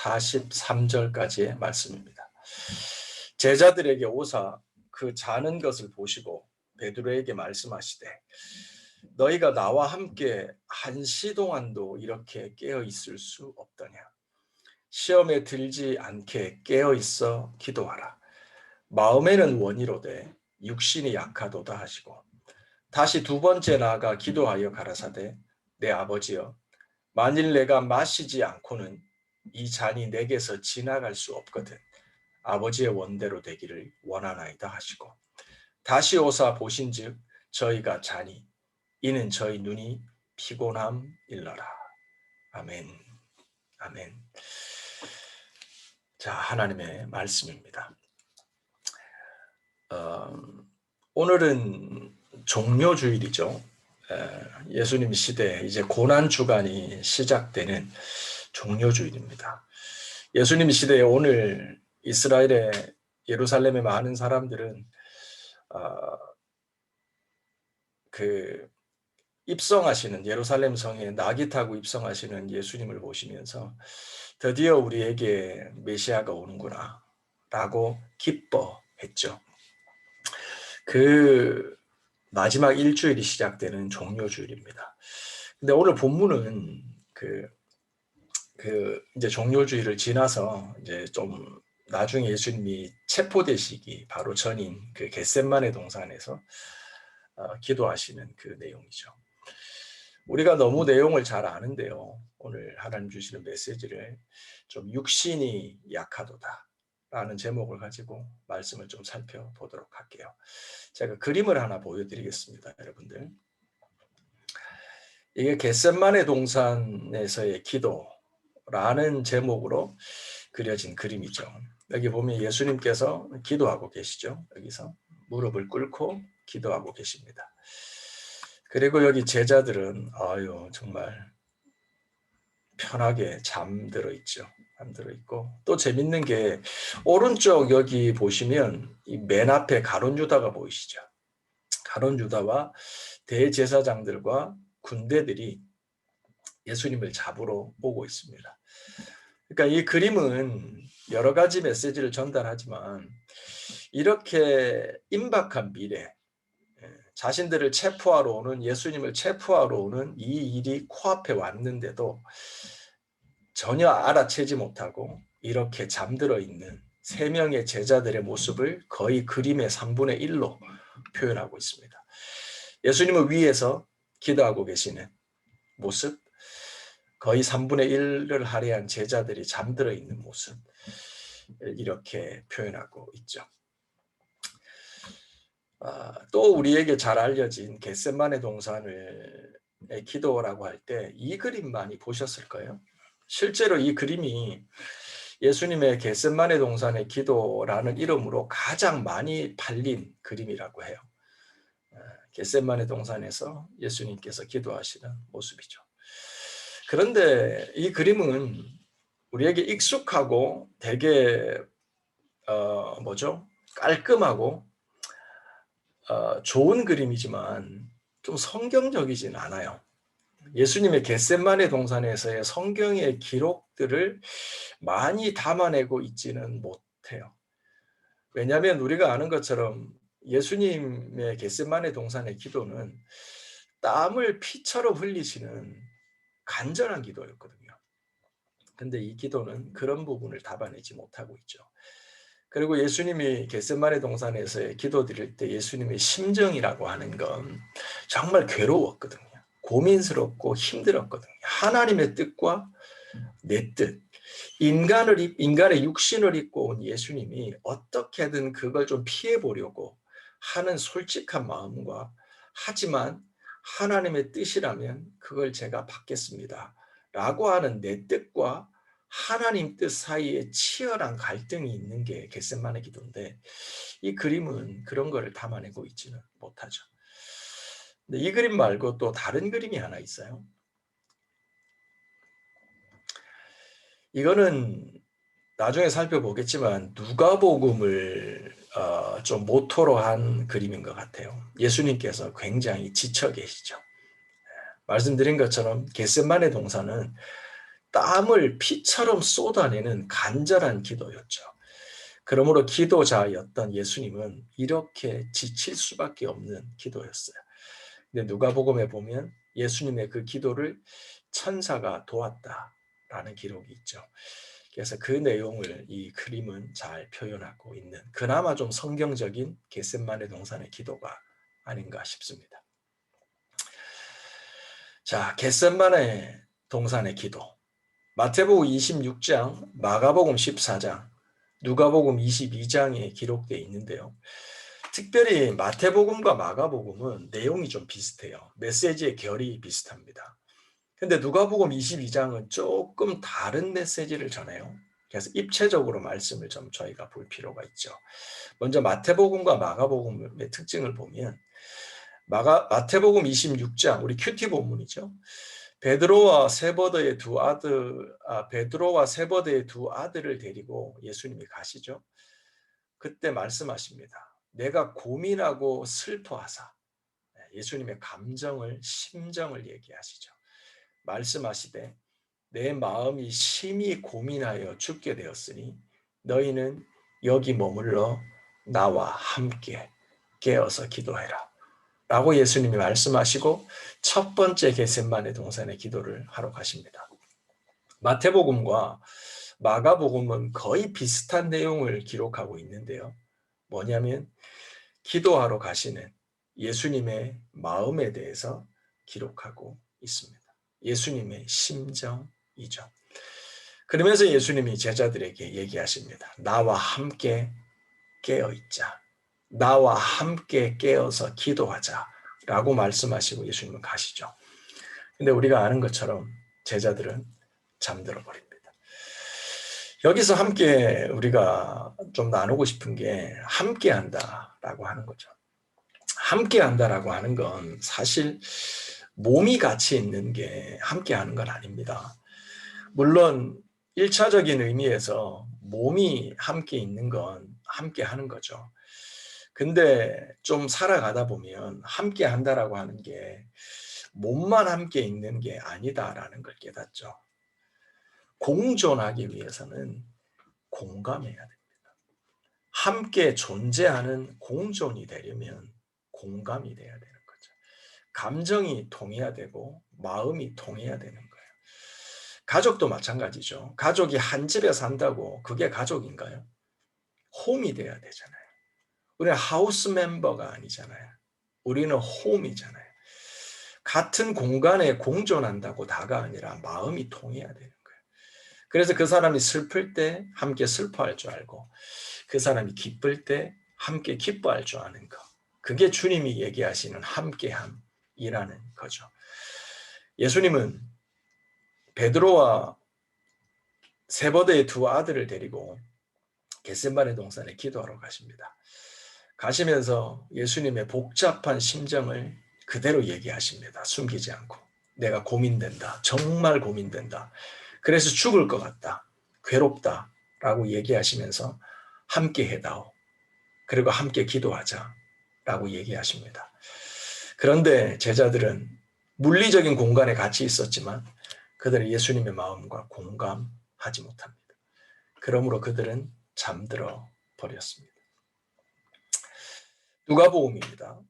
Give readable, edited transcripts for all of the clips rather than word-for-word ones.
43절까지의 말씀입니다. 제자들에게 오사 그 자는 것을 보시고 베드로에게 말씀하시되 너희가 나와 함께 한시 동안도 이렇게 깨어 있을 수 없더냐. 시험에 들지 않게 깨어 있어 기도하라. 마음에는 원이로되 육신이 약하도다 하시고 다시 두 번째 나아가 기도하여 가라사대 내 아버지여 만일 내가 마시지 않고는 이 잔이 내게서 지나갈 수 없거든 아버지의 원대로 되기를 원하나이다 하시고 다시 오사 보신즉 저희가 자니 이는 저희 눈이 피곤함일러라. 아멘. 아멘. 자, 하나님의 말씀입니다. 오늘은 종료주일이죠. 예수님 시대에 이제 고난주간이 시작되는 종료주일입니다. 예수님 시대에 오늘 이스라엘의 예루살렘의 많은 사람들은 그 입성하시는 예루살렘 성에 낙이 타고 입성하시는 예수님을 보시면서 드디어 우리에게 메시아가 오는구나 라고 기뻐했죠. 그 마지막 일주일이 시작되는 종료주일입니다. 근데 오늘 본문은 이제 종료주일을 지나서 이제 좀 나중에 예수님이 체포되시기 바로 전인 그 겟셋마네 동산에서 기도하시는 그 내용이죠. 우리가 너무 내용을 잘 아는데요. 오늘 하나님 주시는 메시지를 좀 육신이 약하도다 라는 제목을 가지고 말씀을 좀 살펴보도록 할게요. 제가 그림을 하나 보여드리겠습니다. 여러분들. 이게 겟셋마네 동산에서의 기도라는 제목으로 그려진 그림이죠. 여기 보면 예수님께서 기도하고 계시죠. 여기서 무릎을 꿇고 기도하고 계십니다. 그리고 여기 제자들은 정말 편하게 잠들어 있죠. 잠들어 있고 또 재밌는 게 오른쪽 여기 보시면 이 맨 앞에 가룟 유다가 보이시죠. 가룟 유다와 대제사장들과 군대들이 예수님을 잡으러 오고 있습니다. 그러니까 이 그림은 여러 가지 메시지를 전달하지만 이렇게 임박한 미래, 자신들을 체포하러 오는 예수님을 체포하러 오는 이 일이 코앞에 왔는데도 전혀 알아채지 못하고 이렇게 잠들어 있는 3명의 제자들의 모습을 거의 그림의 3분의 1로 표현하고 있습니다. 예수님을 위해서 기도하고 계시는 모습, 거의 3분의 1을 할애한 제자들이 잠들어 있는 모습, 이렇게 표현하고 있죠. 또 우리에게 잘 알려진 겟셋마네 동산의 기도라고 할 때 이 그림 많이 보셨을 거예요. 실제로 이 그림이 예수님의 겟셋마네 동산의 기도라는 이름으로 가장 많이 팔린 그림이라고 해요. 겟셋마네 동산에서 예수님께서 기도하시는 모습이죠. 그런데 이 그림은 우리에게 익숙하고 되게 깔끔하고 좋은 그림이지만 좀 성경적이진 않아요. 예수님의 겟셋마네 동산에서의 성경의 기록들을 많이 담아내고 있지는 못해요. 왜냐하면 우리가 아는 것처럼 예수님의 겟셋마네 동산의 기도는 땀을 피처럼 흘리시는 간절한 기도였거든요. 근데 이 기도는 그런 부분을 담아내지 못하고 있죠. 그리고 예수님이 겟셋마네 동산에서의 기도 드릴 때 예수님의 심정이라고 하는 건 정말 괴로웠거든요. 고민스럽고 힘들었거든요. 하나님의 뜻과 내 뜻, 인간의 육신을 입고 온 예수님이 어떻게든 그걸 좀 피해보려고 하는 솔직한 마음과 하지만 하나님의 뜻이라면 그걸 제가 받겠습니다 라고 하는 내 뜻과 하나님 뜻 사이에 치열한 갈등이 있는 게 겟셋마네 기도인데 이 그림은 그런 거를 담아내고 있지는 못하죠. 근데 이 그림 말고 또 다른 그림이 하나 있어요. 이거는 나중에 살펴보겠지만 누가복음을 좀 모토로 한 그림인 것 같아요. 예수님께서 굉장히 지쳐 계시죠. 말씀드린 것처럼 겟셋마네 동산은 땀을 피처럼 쏟아내는 간절한 기도였죠. 그러므로 기도자였던 예수님은 이렇게 지칠 수밖에 없는 기도였어요. 근데 누가복음에 보면 예수님의 그 기도를 천사가 도왔다라는 기록이 있죠. 그래서 그 내용을 이 그림은 잘 표현하고 있는 그나마 좀 성경적인 겟셋마네 동산의 기도가 아닌가 싶습니다. 자, 겟셋마네 동산의 기도. 마태복음 26장, 마가복음 14장, 누가복음 22장에 기록되어 있는데요. 특별히 마태복음과 마가복음은 내용이 좀 비슷해요. 메시지의 결이 비슷합니다. 근데 누가복음 22장은 조금 다른 메시지를 전해요. 그래서 입체적으로 말씀을 좀 저희가 볼 필요가 있죠. 먼저 마태복음과 마가복음의 특징을 보면 마태복음 26장, 우리 큐티 본문이죠. 베드로와 세버대의 두 아들을 데리고 예수님이 가시죠. 그때 말씀하십니다. 내가 고민하고 슬퍼하사. 예수님의 감정을, 심정을 얘기하시죠. 말씀하시되 내 마음이 심히 고민하여 죽게 되었으니 너희는 여기 머물러 나와 함께 깨어서 기도해라. 라고 예수님이 말씀하시고 첫 번째 겟셋마네 동산의 기도를 하러 가십니다. 마태복음과 마가복음은 거의 비슷한 내용을 기록하고 있는데요. 뭐냐면 기도하러 가시는 예수님의 마음에 대해서 기록하고 있습니다. 예수님의 심정이죠. 그러면서 예수님이 제자들에게 얘기하십니다. 나와 함께 깨어있자. 나와 함께 깨어서 기도하자. 라고 말씀하시고 예수님은 가시죠. 근데 우리가 아는 것처럼 제자들은 잠들어 버립니다. 여기서 함께 우리가 좀 나누고 싶은 게 함께 한다라고 하는 거죠. 함께 한다라고 하는 건 사실 몸이 같이 있는 게 함께 하는 건 아닙니다. 물론 1차적인 의미에서 몸이 함께 있는 건 함께 하는 거죠. 근데 좀 살아가다 보면 함께 한다라고 하는 게 몸만 함께 있는 게 아니다라는 걸 깨닫죠. 공존하기 위해서는 공감해야 됩니다. 함께 존재하는 공존이 되려면 공감이 돼야 되는 거죠. 감정이 통해야 되고 마음이 통해야 되는 거예요. 가족도 마찬가지죠. 가족이 한 집에 산다고 그게 가족인가요? 홈이 돼야 되잖아요. 우리는 하우스 멤버가 아니잖아요. 우리는 홈이잖아요. 같은 공간에 공존한다고 다가 아니라 마음이 통해야 되는 거예요. 그래서 그 사람이 슬플 때 함께 슬퍼할 줄 알고 그 사람이 기쁠 때 함께 기뻐할 줄 아는 것. 그게 주님이 얘기하시는 함께함이라는 거죠. 예수님은 베드로와 세버대의 두 아들을 데리고 겟셋마네 동산에 기도하러 가십니다. 가시면서 예수님의 복잡한 심정을 그대로 얘기하십니다. 숨기지 않고. 내가 고민된다. 정말 고민된다. 그래서 죽을 것 같다. 괴롭다. 라고 얘기하시면서 함께 해다오. 그리고 함께 기도하자. 라고 얘기하십니다. 그런데 제자들은 물리적인 공간에 같이 있었지만 그들은 예수님의 마음과 공감하지 못합니다. 그러므로 그들은 잠들어 버렸습니다. 누가복음입니다.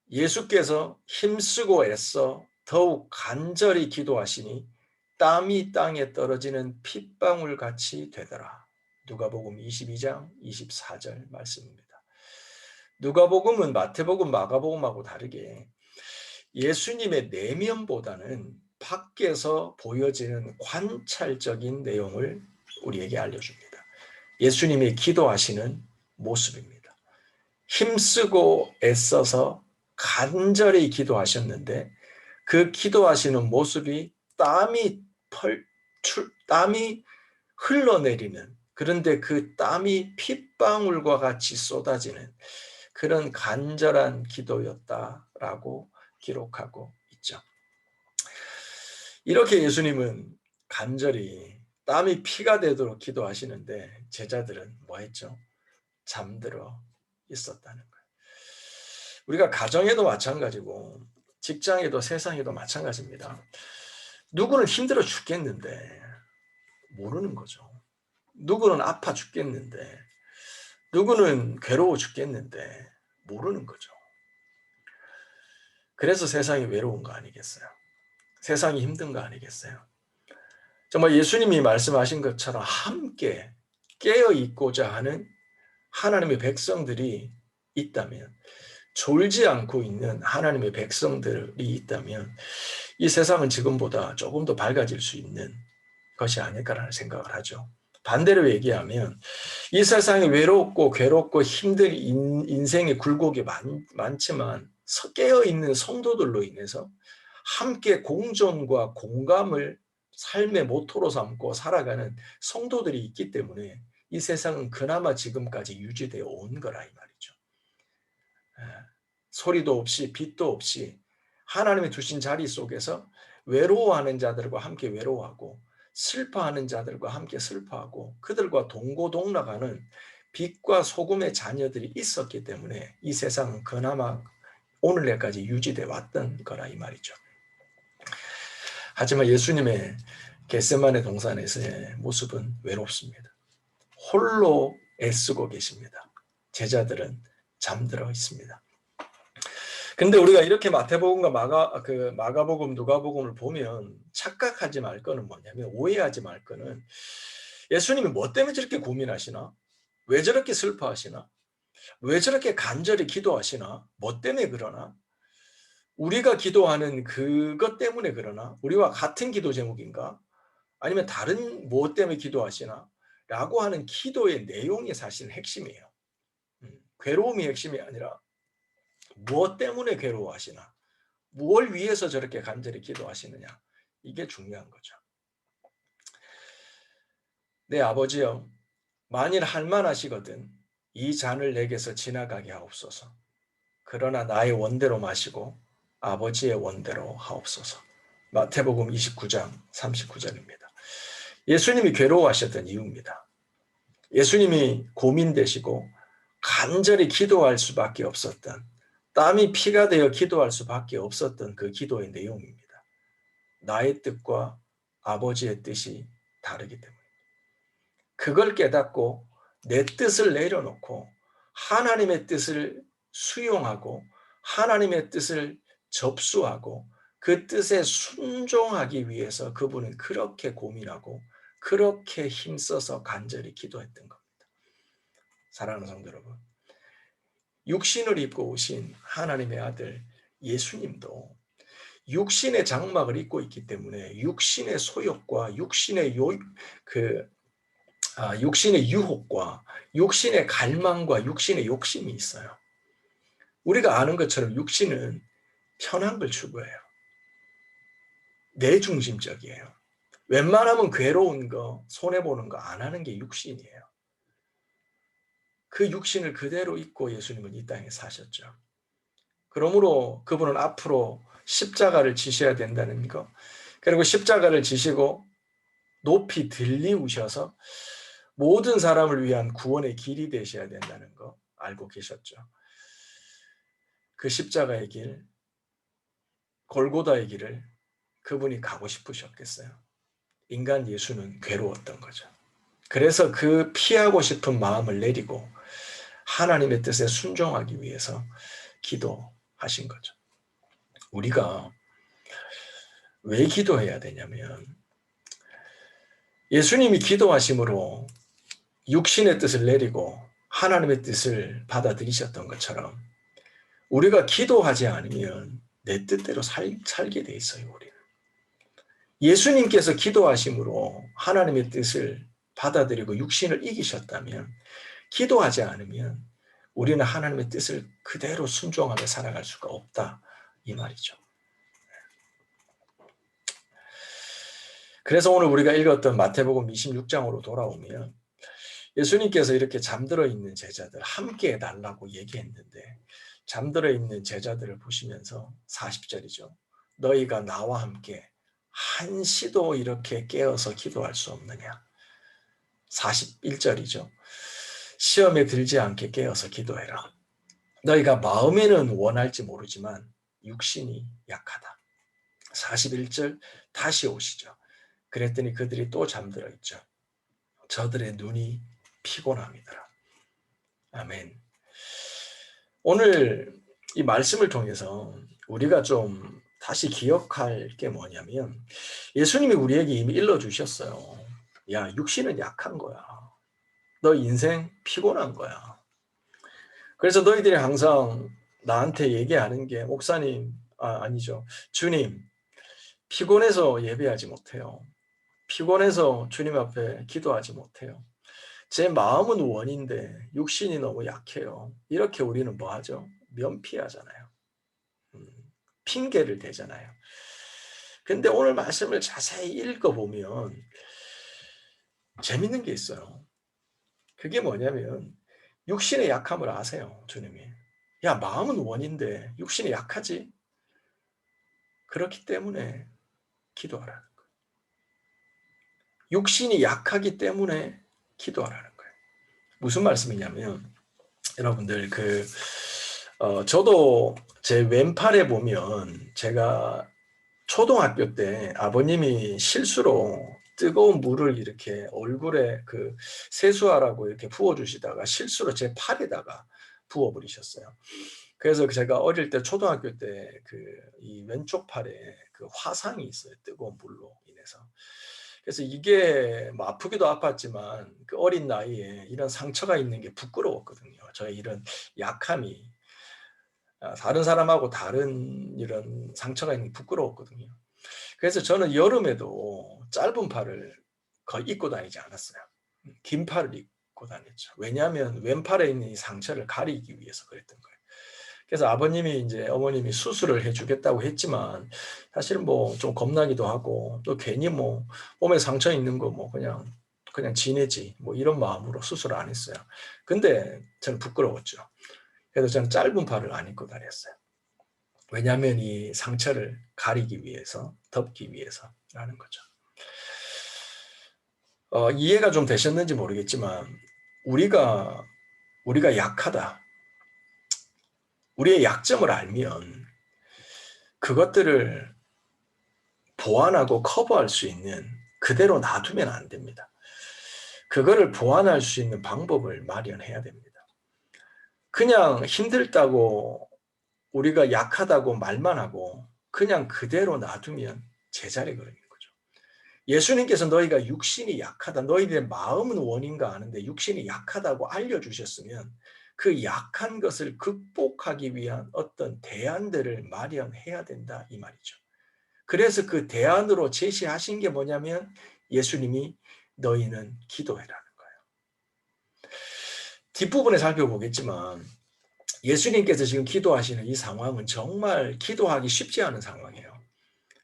예수께서 힘쓰고 애써 더욱 간절히 기도하시니 땀이 땅에 떨어지는 핏방울 같이 되더라. 누가복음 22장 24절 말씀입니다. 누가복음은 마태복음, 마가복음하고 다르게 예수님의 내면보다는 밖에서 보여지는 관찰적인 내용을 우리에게 알려줍니다. 예수님이 기도하시는 모습입니다. 힘쓰고 애써서 간절히 기도하셨는데 그 기도하시는 모습이 땀이 흘러내리는, 그런데 그 땀이 핏방울과 같이 쏟아지는 그런 간절한 기도였다라고 기록하고 있죠. 이렇게 예수님은 간절히 땀이 피가 되도록 기도하시는데 제자들은 뭐 했죠? 잠들어 있었다는 거예요. 우리가 가정에도 마찬가지고 직장에도 세상에도 마찬가지입니다. 누구는 힘들어 죽겠는데 모르는 거죠. 누구는 아파 죽겠는데, 누구는 괴로워 죽겠는데 모르는 거죠. 그래서 세상이 외로운 거 아니겠어요? 세상이 힘든 거 아니겠어요? 정말 예수님이 말씀하신 것처럼 함께 깨어 있고자 하는 하나님의 백성들이 있다면, 졸지 않고 있는 하나님의 백성들이 있다면 이 세상은 지금보다 조금 더 밝아질 수 있는 것이 아닐까라는 생각을 하죠. 반대로 얘기하면 이 세상에 외롭고 괴롭고 힘든 인생의 굴곡이 많지만 깨어있는 성도들로 인해서 함께 공존과 공감을 삶의 모토로 삼고 살아가는 성도들이 있기 때문에 이 세상은 그나마 지금까지 유지되어 온 거라 이 말이죠. 소리도 없이 빛도 없이 하나님이 두신 자리 속에서 외로워하는 자들과 함께 외로워하고 슬퍼하는 자들과 함께 슬퍼하고 그들과 동고동락하는 빛과 소금의 자녀들이 있었기 때문에 이 세상은 그나마 오늘날까지 유지되어 왔던 거라 이 말이죠. 하지만 예수님의 겟세마네 동산에서의 모습은 외롭습니다. 홀로 애쓰고 계십니다. 제자들은 잠들어 있습니다. 근데 우리가 이렇게 마태복음과 마가복음, 누가복음을 보면 착각하지 말 거는 뭐냐면, 오해하지 말 거는, 예수님이 뭐 때문에 저렇게 고민하시나? 왜 저렇게 슬퍼하시나? 왜 저렇게 간절히 기도하시나? 뭐 때문에 그러나? 우리가 기도하는 그것 때문에 그러나? 우리와 같은 기도 제목인가? 아니면 다른 뭐 때문에 기도하시나? 라고 하는 기도의 내용이 사실 핵심이에요. 괴로움이 핵심이 아니라 무엇 때문에 괴로워하시나? 무엇을 위해서 저렇게 간절히 기도하시느냐? 이게 중요한 거죠. 내 아버지여, 만일 할만하시거든 이 잔을 내게서 지나가게 하옵소서. 그러나 나의 원대로 마시고 아버지의 원대로 하옵소서. 마태복음 29장 39절입니다. 예수님이 괴로워하셨던 이유입니다. 예수님이 고민되시고 간절히 기도할 수밖에 없었던, 땀이 피가 되어 기도할 수밖에 없었던 그 기도의 내용입니다. 나의 뜻과 아버지의 뜻이 다르기 때문에. 그걸 깨닫고 내 뜻을 내려놓고 하나님의 뜻을 수용하고 하나님의 뜻을 접수하고 그 뜻에 순종하기 위해서 그분은 그렇게 고민하고 그렇게 힘써서 간절히 기도했던 겁니다. 사랑하는 성도 여러분, 육신을 입고 오신 하나님의 아들 예수님도 육신의 장막을 입고 있기 때문에 육신의 소욕과 육신의 육신의 유혹과 육신의 갈망과 육신의 욕심이 있어요. 우리가 아는 것처럼 육신은 편한 걸 추구해요. 내 중심적이에요. 웬만하면 괴로운 거, 손해보는 거 안 하는 게 육신이에요. 그 육신을 그대로 입고 예수님은 이 땅에 사셨죠. 그러므로 그분은 앞으로 십자가를 지셔야 된다는 거, 그리고 십자가를 지시고 높이 들리우셔서 모든 사람을 위한 구원의 길이 되셔야 된다는 거 알고 계셨죠. 그 십자가의 길, 골고다의 길을 그분이 가고 싶으셨겠어요. 인간 예수는 괴로웠던 거죠. 그래서 그 피하고 싶은 마음을 내리고 하나님의 뜻에 순종하기 위해서 기도하신 거죠. 우리가 왜 기도해야 되냐면, 예수님이 기도하심으로 육신의 뜻을 내리고 하나님의 뜻을 받아들이셨던 것처럼 우리가 기도하지 않으면 내 뜻대로 살게 돼 있어요. 우리는 예수님께서 기도하심으로 하나님의 뜻을 받아들이고 육신을 이기셨다면, 기도하지 않으면 우리는 하나님의 뜻을 그대로 순종하며 살아갈 수가 없다 이 말이죠. 그래서 오늘 우리가 읽었던 마태복음 26장으로 돌아오면 예수님께서 이렇게 잠들어 있는 제자들 함께 해달라고 얘기했는데, 잠들어 있는 제자들을 보시면서 40절이죠. 너희가 나와 함께 한시도 이렇게 깨어서 기도할 수 없느냐. 41절이죠. 시험에 들지 않게 깨어서 기도해라. 너희가 마음에는 원할지 모르지만 육신이 약하다. 41절 다시 오시죠. 그랬더니 그들이 또 잠들어 있죠. 저들의 눈이 피곤함이더라. 아멘. 오늘 이 말씀을 통해서 우리가 좀 다시 기억할 게 뭐냐면, 예수님이 우리에게 이미 일러주셨어요. 야, 육신은 약한 거야. 너 인생 피곤한 거야. 그래서 너희들이 항상 나한테 얘기하는 게, 목사님, 아니죠. 주님, 피곤해서 예배하지 못해요. 피곤해서 주님 앞에 기도하지 못해요. 제 마음은 원인데 육신이 너무 약해요. 이렇게 우리는 뭐 하죠? 면피하잖아요. 핑계를 대잖아요. 근데 오늘 말씀을 자세히 읽어보면 재밌는 게 있어요. 그게 뭐냐면 육신의 약함을 아세요, 주님이. 야, 마음은 원인데 육신이 약하지? 그렇기 때문에 기도하라는 거예요. 육신이 약하기 때문에 기도하라는 거예요. 무슨 말씀이냐면, 여러분들 저도 제 왼팔에 보면, 제가 초등학교 때 아버님이 실수로 뜨거운 물을 이렇게 얼굴에 세수하라고 이렇게 부어주시다가 실수로 제 팔에다가 부어버리셨어요. 그래서 제가 어릴 때 초등학교 때 이 왼쪽 팔에 화상이 있어요. 뜨거운 물로 인해서. 그래서 이게 뭐 아프기도 아팠지만 그 어린 나이에 이런 상처가 있는 게 부끄러웠거든요. 저의 이런 약함이 다른 사람하고 다른 이런 상처가 있는 게 부끄러웠거든요. 그래서 저는 여름에도 짧은 팔을 거의 입고 다니지 않았어요. 긴 팔을 입고 다녔죠. 왜냐하면 왼팔에 있는 이 상처를 가리기 위해서 그랬던 거예요. 그래서 아버님이 이제 어머님이 수술을 해주겠다고 했지만 사실은 뭐 좀 겁나기도 하고, 또 괜히 뭐 몸에 상처 있는 거 뭐 그냥 지내지 뭐 이런 마음으로 수술을 안 했어요. 근데 저는 부끄러웠죠. 그래서 저는 짧은 팔을 안 입고 다녔어요. 왜냐하면 이 상처를 가리기 위해서, 덮기 위해서라는 거죠. 이해가 좀 되셨는지 모르겠지만 우리가 약하다, 우리의 약점을 알면 그것들을 보완하고 커버할 수 있는, 그대로 놔두면 안 됩니다. 그거를 보완할 수 있는 방법을 마련해야 됩니다. 그냥 힘들다고, 우리가 약하다고 말만 하고 그냥 그대로 놔두면 제자리 걸리는 거죠. 예수님께서 너희가 육신이 약하다, 너희들의 마음은 원인가 아는데 육신이 약하다고 알려주셨으면 그 약한 것을 극복하기 위한 어떤 대안들을 마련해야 된다, 이 말이죠. 그래서 그 대안으로 제시하신 게 뭐냐면 예수님이 너희는 기도해라는 거예요. 뒷부분에 살펴보겠지만 예수님께서 지금 기도하시는 이 상황은 정말 기도하기 쉽지 않은 상황이에요.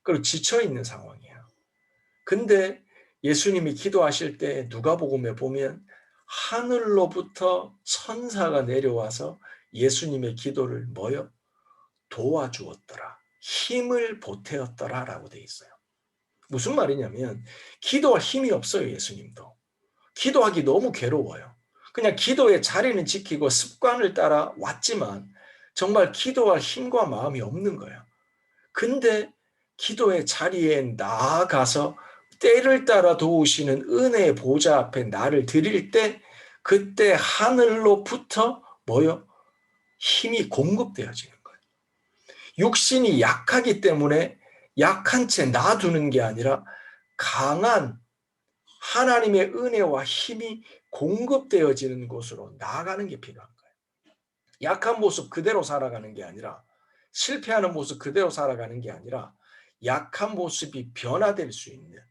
그리고 지쳐있는 상황이에요. 근데 예수님이 기도하실 때 누가복음에 보면 하늘로부터 천사가 내려와서 예수님의 기도를 도와주었더라. 힘을 보태었더라 라고 되어 있어요. 무슨 말이냐면 기도할 힘이 없어요. 예수님도. 기도하기 너무 괴로워요. 그냥 기도의 자리는 지키고 습관을 따라 왔지만 정말 기도할 힘과 마음이 없는 거예요. 근데 기도의 자리에 나아가서 때를 따라 도우시는 은혜의 보좌 앞에 나를 드릴 때 그때 하늘로부터 힘이 공급되어지는 거예요. 육신이 약하기 때문에 약한 채 놔두는 게 아니라 강한 하나님의 은혜와 힘이 공급되어지는 곳으로 나아가는 게 필요한 거예요. 약한 모습 그대로 살아가는 게 아니라, 실패하는 모습 그대로 살아가는 게 아니라 약한 모습이 변화될 수 있는,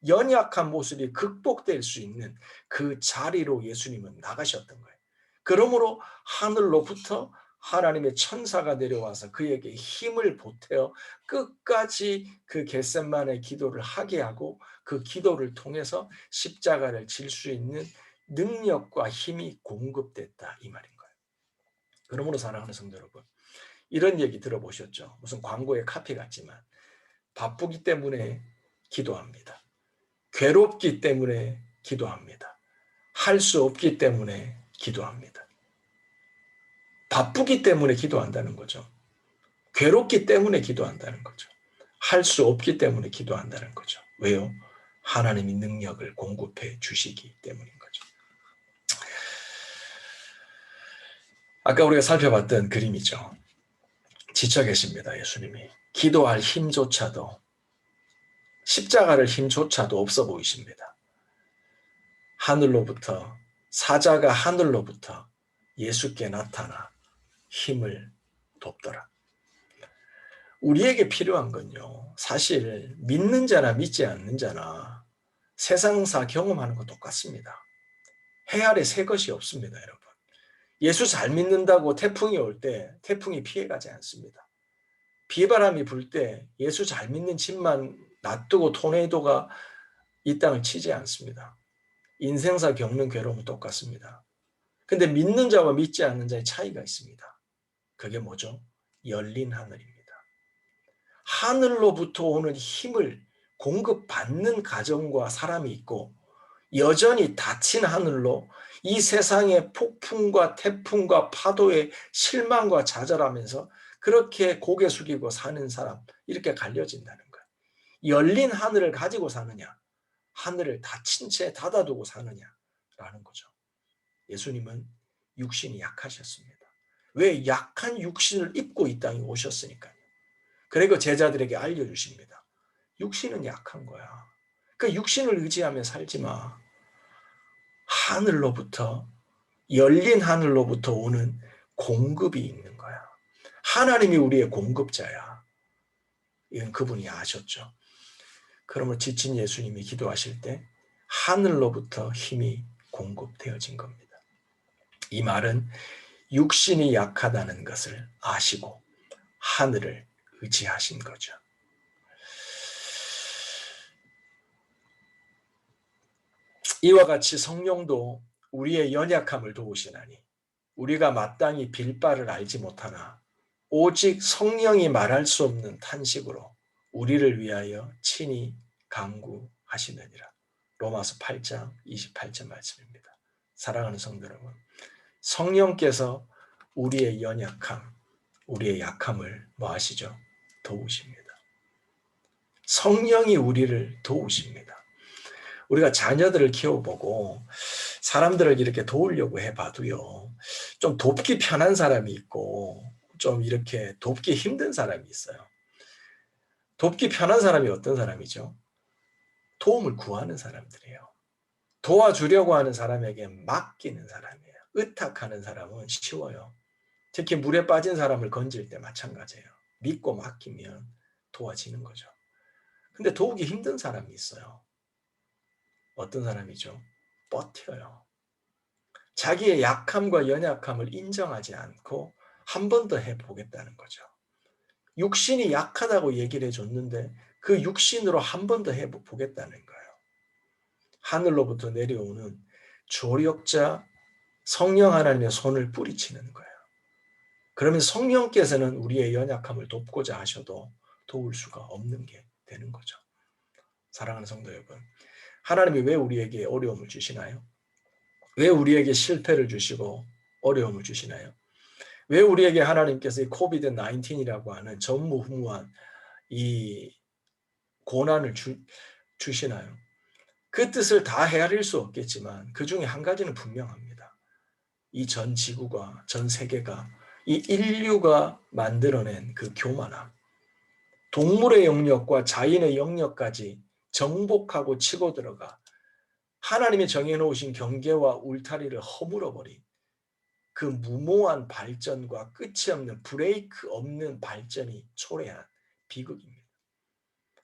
연약한 모습이 극복될 수 있는 그 자리로 예수님은 나가셨던 거예요. 그러므로 하늘로부터 하나님의 천사가 내려와서 그에게 힘을 보태어 끝까지 그 겟세마네 기도를 하게 하고 그 기도를 통해서 십자가를 질 수 있는 능력과 힘이 공급됐다, 이 말인 거예요. 그러므로 사랑하는 성도 여러분, 이런 얘기 들어보셨죠? 무슨 광고의 카피 같지만 바쁘기 때문에 기도합니다. 괴롭기 때문에 기도합니다. 할 수 없기 때문에 기도합니다. 바쁘기 때문에 기도한다는 거죠. 괴롭기 때문에 기도한다는 거죠. 할 수 없기 때문에 기도한다는 거죠. 왜요? 하나님이 능력을 공급해 주시기 때문인 거죠. 아까 우리가 살펴봤던 그림이죠. 지쳐 계십니다. 예수님이. 기도할 힘조차도, 십자가를 힘조차도 없어 보이십니다. 하늘로부터, 사자가 하늘로부터 예수께 나타나 힘을 돕더라. 우리에게 필요한 건요, 사실 믿는 자나 믿지 않는 자나 세상사 경험하는 거 똑같습니다. 해 아래 새 것이 없습니다, 여러분. 예수 잘 믿는다고 태풍이 올 때 태풍이 피해가지 않습니다. 비바람이 불 때 예수 잘 믿는 집만 놔두고 토네이도가 이 땅을 치지 않습니다. 인생사 겪는 괴로움은 똑같습니다. 근데 믿는 자와 믿지 않는 자의 차이가 있습니다. 그게 뭐죠? 열린 하늘입니다. 하늘로부터 오는 힘을 공급받는 가정과 사람이 있고, 여전히 닫힌 하늘로 이 세상의 폭풍과 태풍과 파도에 실망과 좌절하면서 그렇게 고개 숙이고 사는 사람, 이렇게 갈려진다는 거예요. 열린 하늘을 가지고 사느냐, 하늘을 닫힌 채 닫아두고 사느냐라는 거죠. 예수님은 육신이 약하셨습니다. 왜? 약한 육신을 입고 이 땅에 오셨으니까요. 그리고 제자들에게 알려주십니다. 육신은 약한 거야. 그 육신을 의지하며 살지 마. 하늘로부터, 열린 하늘로부터 오는 공급이 있는 거야. 하나님이 우리의 공급자야. 이건 그분이 아셨죠. 그러면 지친 예수님이 기도하실 때 하늘로부터 힘이 공급되어진 겁니다. 이 말은 육신이 약하다는 것을 아시고 하늘을 의지하신 거죠. 이와 같이 성령도 우리의 연약함을 도우시나니 우리가 마땅히 빌 바를 알지 못하나 오직 성령이 말할 수 없는 탄식으로 우리를 위하여 친히 간구하시느니라. 로마서 8장 28절 말씀입니다. 사랑하는 성도 여러분, 성령께서 우리의 연약함, 우리의 약함을 뭐 하시죠? 도우십니다. 성령이 우리를 도우십니다. 우리가 자녀들을 키워보고 사람들을 이렇게 도우려고 해봐도요, 좀 돕기 편한 사람이 있고 좀 이렇게 돕기 힘든 사람이 있어요. 돕기 편한 사람이 어떤 사람이죠? 도움을 구하는 사람들이에요. 도와주려고 하는 사람에게 맡기는 사람이에요. 의탁하는 사람은 쉬워요. 특히 물에 빠진 사람을 건질 때 마찬가지예요. 믿고 맡기면 도와지는 거죠. 근데 도우기 힘든 사람이 있어요. 어떤 사람이죠? 버텨요. 자기의 약함과 연약함을 인정하지 않고 한 번 더 해보겠다는 거죠. 육신이 약하다고 얘기를 해줬는데 그 육신으로 한 번 더 해보겠다는 거예요. 하늘로부터 내려오는 조력자 성령 하나님의 손을 뿌리치는 거예요. 그러면 성령께서는 우리의 연약함을 돕고자 하셔도 도울 수가 없는 게 되는 거죠. 사랑하는 성도 여러분, 하나님이 왜 우리에게 어려움을 주시나요? 왜 우리에게 실패를 주시고 어려움을 주시나요? 왜 우리에게 하나님께서 이 코비드 19이라고 하는 전무후무한 이 고난을 주시나요? 그 뜻을 다 헤아릴 수 없겠지만 그 중에 한 가지는 분명합니다. 이 전 지구가, 전 세계가, 이 인류가 만들어낸 그 교만함, 동물의 영역과 자연의 영역까지 정복하고 치고 들어가 하나님이 정해놓으신 경계와 울타리를 허물어버린 그 무모한 발전과 끝이 없는 브레이크 없는 발전이 초래한 비극입니다.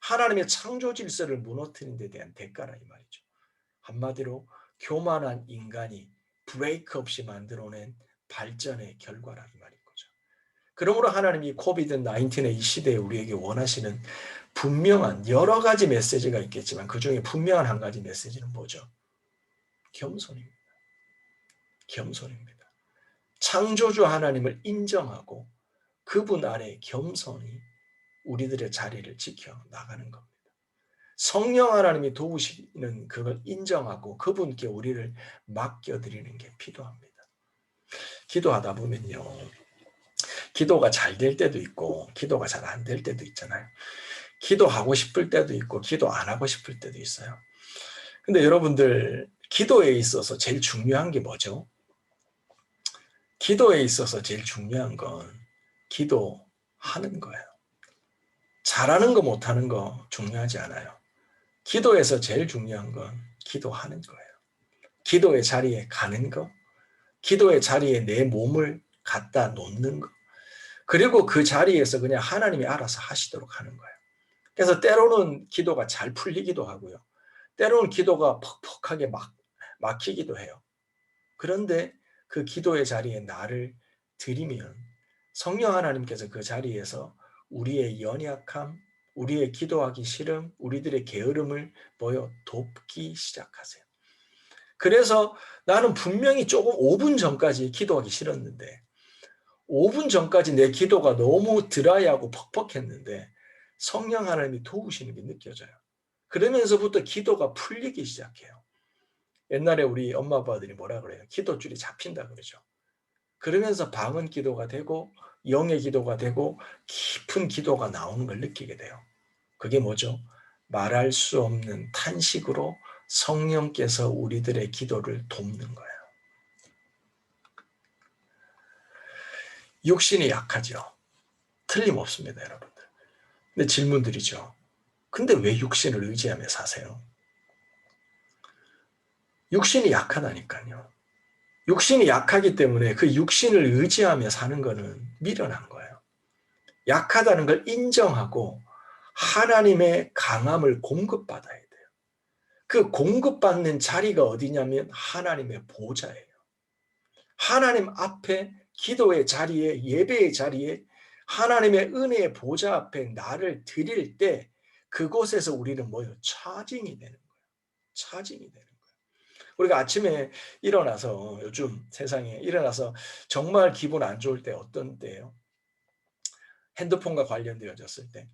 하나님의 창조 질서를 무너뜨리는 데 대한 대가라 이 말이죠. 한마디로 교만한 인간이 브레이크 없이 만들어낸 발전의 결과라 이 말인 거죠. 그러므로 하나님이 코비드 19의 이 시대에 우리에게 원하시는 분명한 여러 가지 메시지가 있겠지만 그 중에 분명한 한 가지 메시지는 뭐죠? 겸손입니다. 겸손입니다. 창조주 하나님을 인정하고 그분 아래 겸손히 우리들의 자리를 지켜 나가는 겁니다. 성령 하나님이 도우시는 그걸 인정하고 그분께 우리를 맡겨드리는 게 필요합니다. 기도하다 보면요, 기도가 잘 될 때도 있고 기도가 잘 안 될 때도 있잖아요. 기도하고 싶을 때도 있고 기도 안 하고 싶을 때도 있어요. 근데 여러분들, 기도에 있어서 제일 중요한 게 뭐죠? 기도에 있어서 제일 중요한 건 기도하는 거예요. 잘하는 거 못하는 거 중요하지 않아요. 기도에서 제일 중요한 건 기도하는 거예요. 기도의 자리에 가는 거, 기도의 자리에 내 몸을 갖다 놓는 거, 그리고 그 자리에서 그냥 하나님이 알아서 하시도록 하는 거예요. 그래서 때로는 기도가 잘 풀리기도 하고요. 때로는 기도가 퍽퍽하게 막히기도 해요. 그런데 그 기도의 자리에 나를 드리면 성령 하나님께서 그 자리에서 우리의 연약함, 우리의 기도하기 싫음, 우리들의 게으름을 돕기 시작하세요. 그래서 나는 분명히 조금 5분 전까지 기도하기 싫었는데 5분 전까지 내 기도가 너무 드라이하고 퍽퍽했는데 성령 하나님이 도우시는 게 느껴져요. 그러면서부터 기도가 풀리기 시작해요. 옛날에 우리 엄마 아빠들이 뭐라 그래요? 기도줄이 잡힌다 그러죠. 그러면서 방언 기도가 되고 영의 기도가 되고 깊은 기도가 나오는 걸 느끼게 돼요. 그게 뭐죠? 말할 수 없는 탄식으로 성령께서 우리들의 기도를 돕는 거예요. 육신이 약하죠. 틀림없습니다, 여러분들. 근데 질문 드리죠. 근데 왜 육신을 의지하며 사세요? 육신이 약하다니까요. 육신이 약하기 때문에 그 육신을 의지하며 사는 거는 미련한 거예요. 약하다는 걸 인정하고 하나님의 강함을 공급받아야 돼요. 그 공급받는 자리가 어디냐면 하나님의 보좌예요. 하나님 앞에 기도의 자리에 예배의 자리에 하나님의 은혜의 보좌 앞에 나를 드릴 때 그곳에서 우리는 뭐예요? 차징이 되는 거예요. 차징이 되는 거예요. 우리가 아침에 일어나서 요즘 세상에 일어나서 정말 기분 안 좋을 때 어떤 때예요? 핸드폰과 관련되어졌을 때.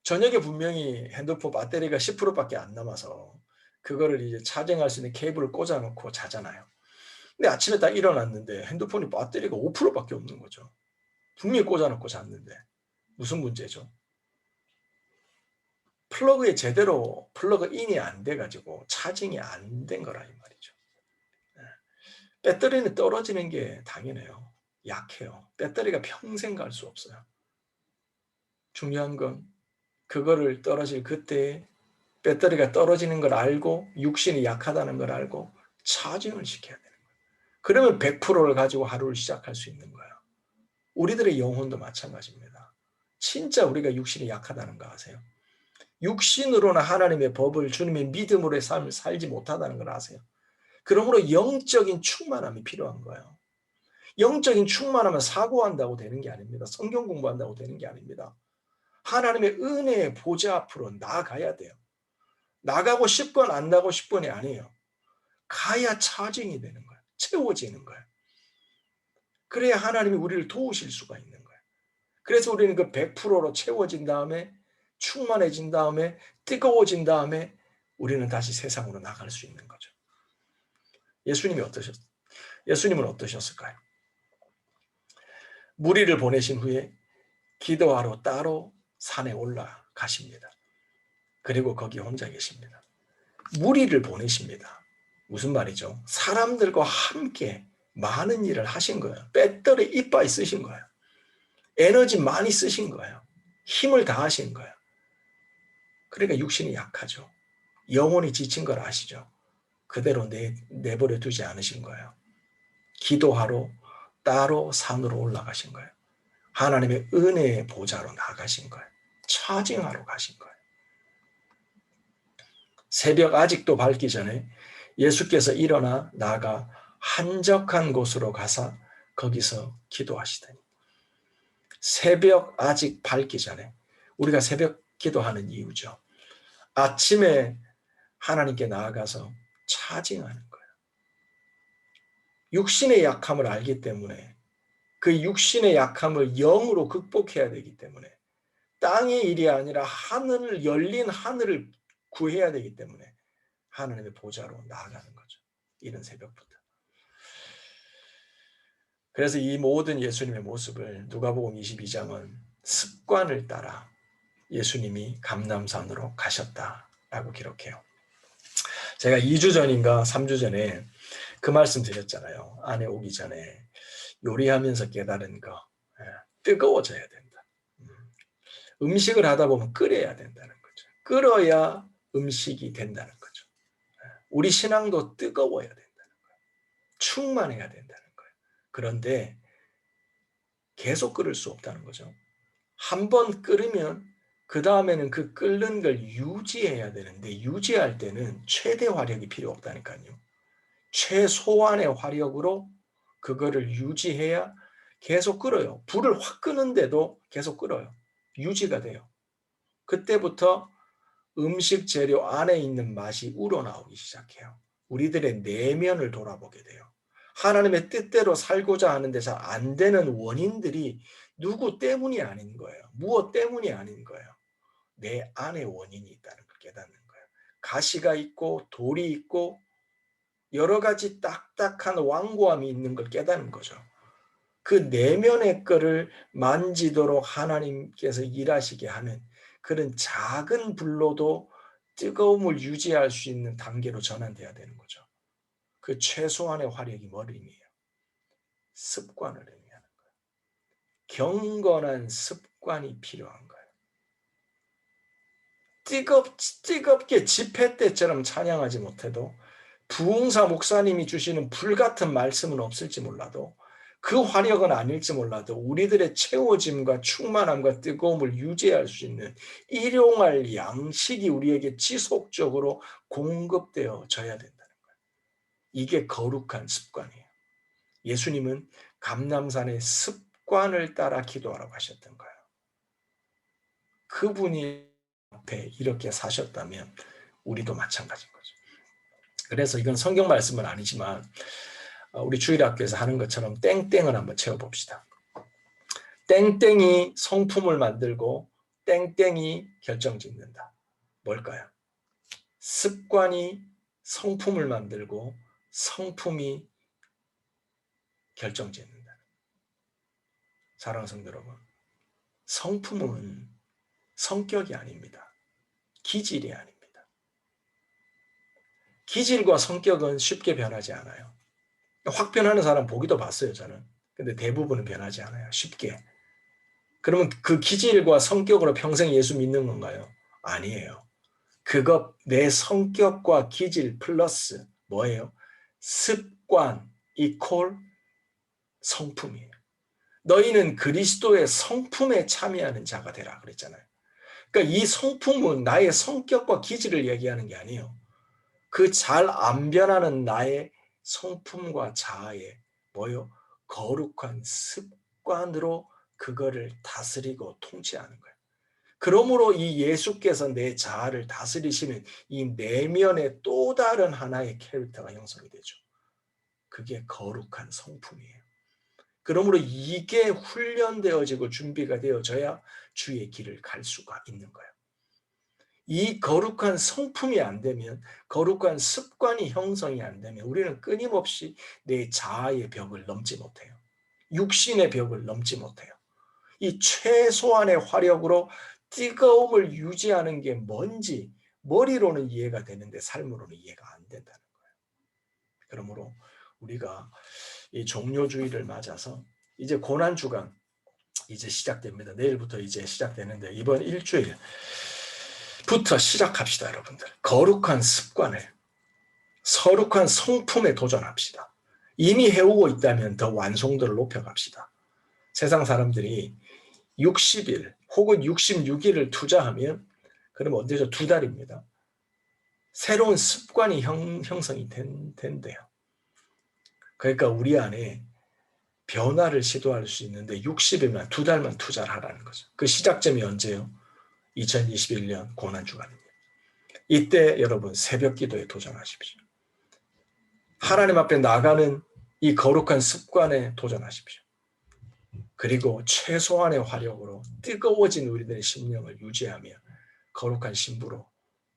저녁에 분명히 핸드폰 배터리가 10%밖에 안 남아서 그거를 이제 차징할 수 있는 케이블을 꽂아놓고 자잖아요. 근데 아침에 딱 일어났는데 핸드폰이 배터리가 5%밖에 없는 거죠. 분명히 꽂아놓고 잤는데 무슨 문제죠? 플러그에 제대로 플러그인이 안 돼가지고 차징이 안 된 거라 이 말이죠. 배터리는 떨어지는 게 당연해요. 약해요. 배터리가 평생 갈 수 없어요. 중요한 건 그거를 떨어질 그때에 배터리가 떨어지는 걸 알고 육신이 약하다는 걸 알고 차징을 시켜야 되는 거예요. 그러면 100%를 가지고 하루를 시작할 수 있는 거예요. 우리들의 영혼도 마찬가지입니다. 진짜 우리가 육신이 약하다는 거 아세요? 육신으로는 하나님의 법을 주님의 믿음으로의 삶을 살지 못하다는 걸 아세요? 그러므로 영적인 충만함이 필요한 거예요. 영적인 충만하면 사고한다고 되는 게 아닙니다. 성경 공부한다고 되는 게 아닙니다. 하나님의 은혜의 보좌 앞으로 나아가야 돼요. 나가고 싶건 안 나가고 싶건이 아니에요. 가야 차징이 되는 거예요. 채워지는 거예요. 그래야 하나님이 우리를 도우실 수가 있는 거예요. 그래서 우리는 그 100%로 채워진 다음에 충만해진 다음에 뜨거워진 다음에 우리는 다시 세상으로 나갈 수 있는 거죠. 예수님은 어떠셨을까요? 무리를 보내신 후에 기도하러 따로 산에 올라가십니다. 그리고 거기 혼자 계십니다. 무리를 보내십니다. 무슨 말이죠? 사람들과 함께 많은 일을 하신 거예요. 배터리 이빠이 쓰신 거예요. 에너지 많이 쓰신 거예요. 힘을 다하신 거예요. 그러니까 육신이 약하죠. 영혼이 지친 걸 아시죠? 그대로 내버려 두지 않으신 거예요. 기도하러 따로 산으로 올라가신 거예요. 하나님의 은혜의 보좌로 나가신 거예요. 차징하러 가신 거예요. 새벽 아직도 밝기 전에 예수께서 일어나 나가 한적한 곳으로 가사 거기서 기도하시더니 새벽 아직 밝기 전에 우리가 새벽 기도하는 이유죠. 아침에 하나님께 나아가서 차징하는 거예요. 육신의 약함을 알기 때문에 그 육신의 약함을 영으로 극복해야 되기 때문에 땅의 일이 아니라 열린 하늘을 구해야 되기 때문에 하나님의 보좌로 나아가는 거죠. 이른 새벽부터. 그래서 이 모든 예수님의 모습을 누가복음 22장은 습관을 따라 예수님이 감람산으로 가셨다라고 기록해요. 제가 2주 전인가 3주 전에 그 말씀 드렸잖아요. 아내 오기 전에 요리하면서 깨달은 거. 뜨거워져야 된다. 음식을 하다 보면 끓여야 된다는 거죠. 끓어야 음식이 된다는 거죠. 우리 신앙도 뜨거워야 된다는 거예요. 충만해야 된다는 거예요. 그런데 계속 끓을 수 없다는 거죠. 한 번 끓으면 그 다음에는 그 끓는 걸 유지해야 되는데 유지할 때는 최대 화력이 필요 없다니까요. 최소한의 화력으로 그거를 유지해야 계속 끓어요. 불을 확 끄는데도 계속 끓어요. 유지가 돼요. 그때부터 음식 재료 안에 있는 맛이 우러나오기 시작해요. 우리들의 내면을 돌아보게 돼요. 하나님의 뜻대로 살고자 하는데 잘 안 되는 원인들이 누구 때문이 아닌 거예요. 무엇 때문이 아닌 거예요. 내 안에 원인이 있다는 걸 깨닫는 거예요. 가시가 있고 돌이 있고 여러 가지 딱딱한 완고함이 있는 걸 깨닫는 거죠. 그 내면의 거를 만지도록 하나님께서 일하시게 하는 그런 작은 불로도 뜨거움을 유지할 수 있는 단계로 전환돼야 되는 거죠. 그 최소한의 화력이 뭐임이에요? 습관을 의미하는 거예요. 경건한 습관이 필요한 거예요. 뜨겁게 집회 때처럼 찬양하지 못해도 부흥사 목사님이 주시는 불같은 말씀은 없을지 몰라도 그 화력은 아닐지 몰라도 우리들의 채워짐과 충만함과 뜨거움을 유지할 수 있는 일용할 양식이 우리에게 지속적으로 공급되어져야 된다는 거예요. 이게 거룩한 습관이에요. 예수님은 감람산의 습관을 따라 기도하라고 하셨던 거예요. 그분이 앞에 이렇게 사셨다면 우리도 마찬가지인 거죠. 그래서 이건 성경 말씀은 아니지만 우리 주일학교에서 하는 것처럼 땡땡을 한번 채워봅시다. 땡땡이 성품을 만들고 땡땡이 결정짓는다. 뭘까요? 습관이 성품을 만들고 성품이 결정짓는다. 사랑하는 성도 여러분, 성품은 성격이 아닙니다. 기질이 아닙니다. 기질과 성격은 쉽게 변하지 않아요. 확 변하는 사람 보기도 봤어요, 저는. 근데 대부분은 변하지 않아요, 쉽게. 그러면 그 기질과 성격으로 평생 예수 믿는 건가요? 아니에요. 그것 내 성격과 기질 플러스 뭐예요? 습관 이퀄 성품이에요. 너희는 그리스도의 성품에 참여하는 자가 되라 그랬잖아요. 그러니까 이 성품은 나의 성격과 기질을 얘기하는 게 아니에요. 그 잘 안 변하는 나의 성품과 자아에 뭐요? 거룩한 습관으로 그거를 다스리고 통치하는 거예요. 그러므로 이 예수께서 내 자아를 다스리시는 이 내면의 또 다른 하나의 캐릭터가 형성이 되죠. 그게 거룩한 성품이에요. 그러므로 이게 훈련되어지고 준비가 되어져야 주의 길을 갈 수가 있는 거예요. 이 거룩한 성품이 안 되면, 거룩한 습관이 형성이 안 되면 우리는 끊임없이 내 자아의 벽을 넘지 못해요. 육신의 벽을 넘지 못해요. 이 최소한의 화력으로 뜨거움을 유지하는 게 뭔지 머리로는 이해가 되는데 삶으로는 이해가 안 된다는 거예요. 그러므로 우리가 이 종료주의를 맞아서 이제 고난주간 이제 시작됩니다. 내일부터 이제 시작되는데 이번 일주일 부터 시작합시다, 여러분들. 거룩한 습관을, 거룩한 성품에 도전합시다. 이미 해오고 있다면 더 완성도를 높여갑시다. 세상 사람들이 60일 혹은 66일을 투자하면 그럼 언제죠? 2달입니다. 새로운 습관이 형성이 된대요. 그러니까 우리 안에 변화를 시도할 수 있는데 60일만 2달만 투자를 하라는 거죠. 그 시작점이 언제요? 2021년 고난주간입니다. 이때 여러분 새벽 기도에 도전하십시오. 하나님 앞에 나가는 이 거룩한 습관에 도전하십시오. 그리고 최소한의 화력으로 뜨거워진 우리들의 심령을 유지하며 거룩한 신부로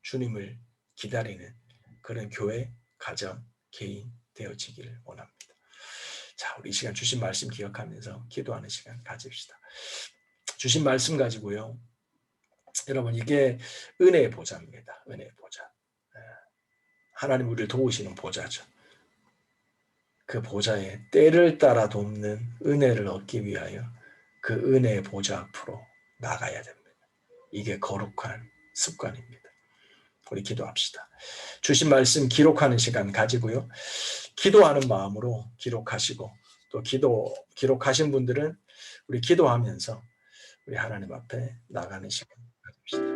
주님을 기다리는 그런 교회, 가정, 개인 되어지기를 원합니다. 자, 우리 이 시간 주신 말씀 기억하면서 기도하는 시간 가집시다. 주신 말씀 가지고요. 여러분 이게 은혜의 보좌입니다. 은혜의 보좌. 하나님 우리를 도우시는 보좌죠. 그 보좌에 때를 따라 돕는 은혜를 얻기 위하여 그 은혜의 보좌 앞으로 나가야 됩니다. 이게 거룩한 습관입니다. 우리 기도합시다. 주신 말씀 기록하는 시간 가지고요. 기도하는 마음으로 기록하시고 또 기록하신 분들은 우리 기도하면서 우리 하나님 앞에 나가는 시간 가집시다.